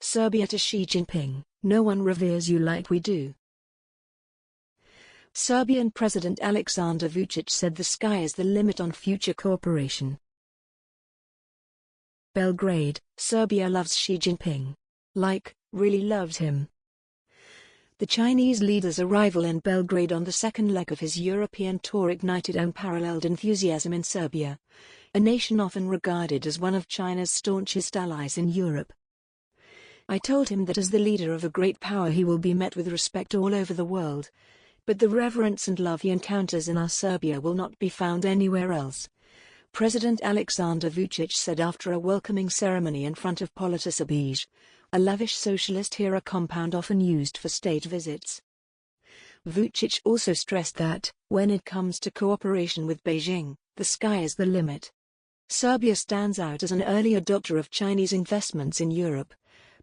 Serbia to Xi Jinping, no one reveres you like we do. Serbian President Aleksandar Vučić said the sky is the limit on future cooperation. Belgrade, Serbia loves Xi Jinping. Really loves him. The Chinese leader's arrival in Belgrade on the second leg of his European tour ignited unparalleled enthusiasm in Serbia, a nation often regarded as one of China's staunchest allies in Europe. I told him that as the leader of a great power he will be met with respect all over the world, but the reverence and love he encounters in our Serbia will not be found anywhere else, President Aleksandar Vučić said after a welcoming ceremony in front of Politisabij, a lavish socialist-era compound often used for state visits. Vučić also stressed that, when it comes to cooperation with Beijing, the sky is the limit. Serbia stands out as an early adopter of Chinese investments in Europe,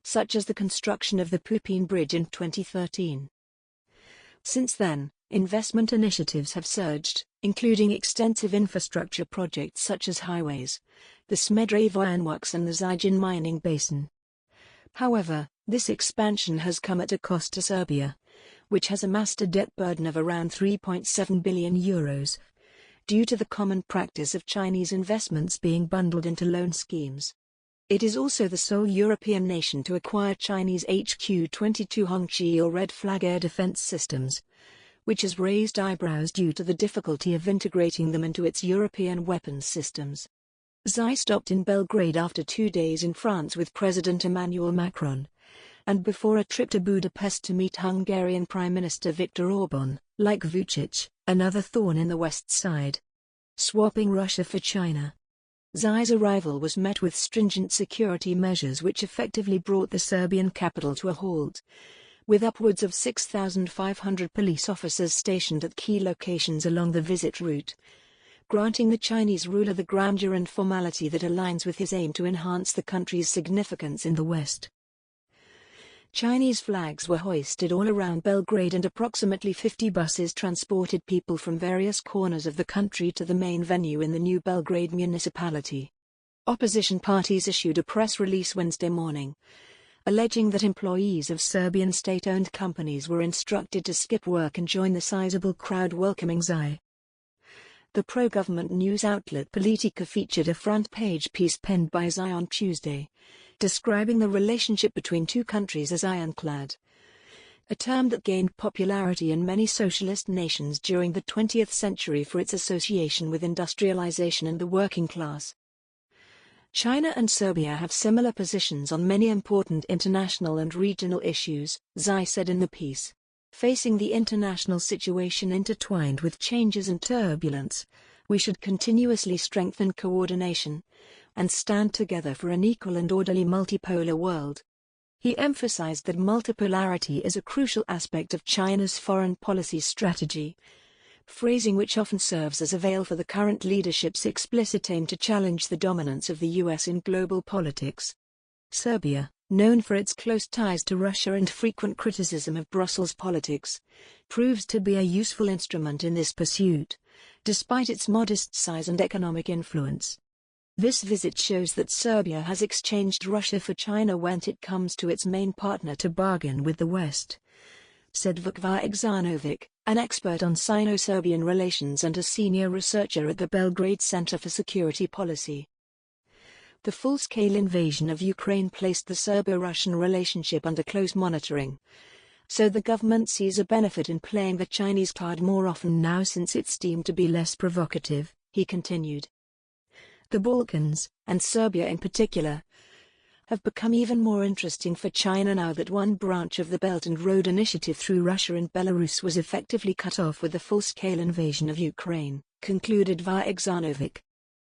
such as the construction of the Pupin Bridge in 2013. Since then, investment initiatives have surged, including extensive infrastructure projects such as highways, the Smederevo Works and the Zijin mining basin. However, this expansion has come at a cost to Serbia, which has amassed a debt burden of around €3.7 billion, due to the common practice of Chinese investments being bundled into loan schemes. It is also the sole European nation to acquire Chinese HQ-22 Hongqi or Red Flag air defense systems, which has raised eyebrows due to the difficulty of integrating them into its European weapons systems. Xi stopped in Belgrade after 2 days in France with President Emmanuel Macron, and before a trip to Budapest to meet Hungarian Prime Minister Viktor Orban, like Vučić, another thorn in the West side. Swapping Russia for China. Xi's arrival was met with stringent security measures which effectively brought the Serbian capital to a halt, with upwards of 6,500 police officers stationed at key locations along the visit route, granting the Chinese ruler the grandeur and formality that aligns with his aim to enhance the country's significance in the West. Chinese flags were hoisted all around Belgrade and approximately 50 buses transported people from various corners of the country to the main venue in the new Belgrade municipality. Opposition parties issued a press release Wednesday morning, alleging that employees of Serbian state-owned companies were instructed to skip work and join the sizable crowd welcoming Xi. The pro-government news outlet Politika featured a front-page piece penned by Xi on Tuesday, describing the relationship between two countries as ironclad, a term that gained popularity in many socialist nations during the 20th century for its association with industrialization and the working class. China and Serbia have similar positions on many important international and regional issues, Xi said in the piece. Facing the international situation intertwined with changes and turbulence, we should continuously strengthen coordination and stand together for an equal and orderly multipolar world. He emphasized that multipolarity is a crucial aspect of China's foreign policy strategy, phrasing which often serves as a veil for the current leadership's explicit aim to challenge the dominance of the US in global politics. Serbia, known for its close ties to Russia and frequent criticism of Brussels politics, proves to be a useful instrument in this pursuit, despite its modest size and economic influence. This visit shows that Serbia has exchanged Russia for China when it comes to its main partner to bargain with the West, said Vukvar Ixanovic, an expert on Sino-Serbian relations and a senior researcher at the Belgrade Center for Security Policy. The full-scale invasion of Ukraine placed the Serbo-Russian relationship under close monitoring, so the government sees a benefit in playing the Chinese card more often now since it's deemed to be less provocative, he continued. The Balkans, and Serbia in particular, have become even more interesting for China now that one branch of the Belt and Road Initiative through Russia and Belarus was effectively cut off with the full-scale invasion of Ukraine, concluded Vukvar Ixanovic.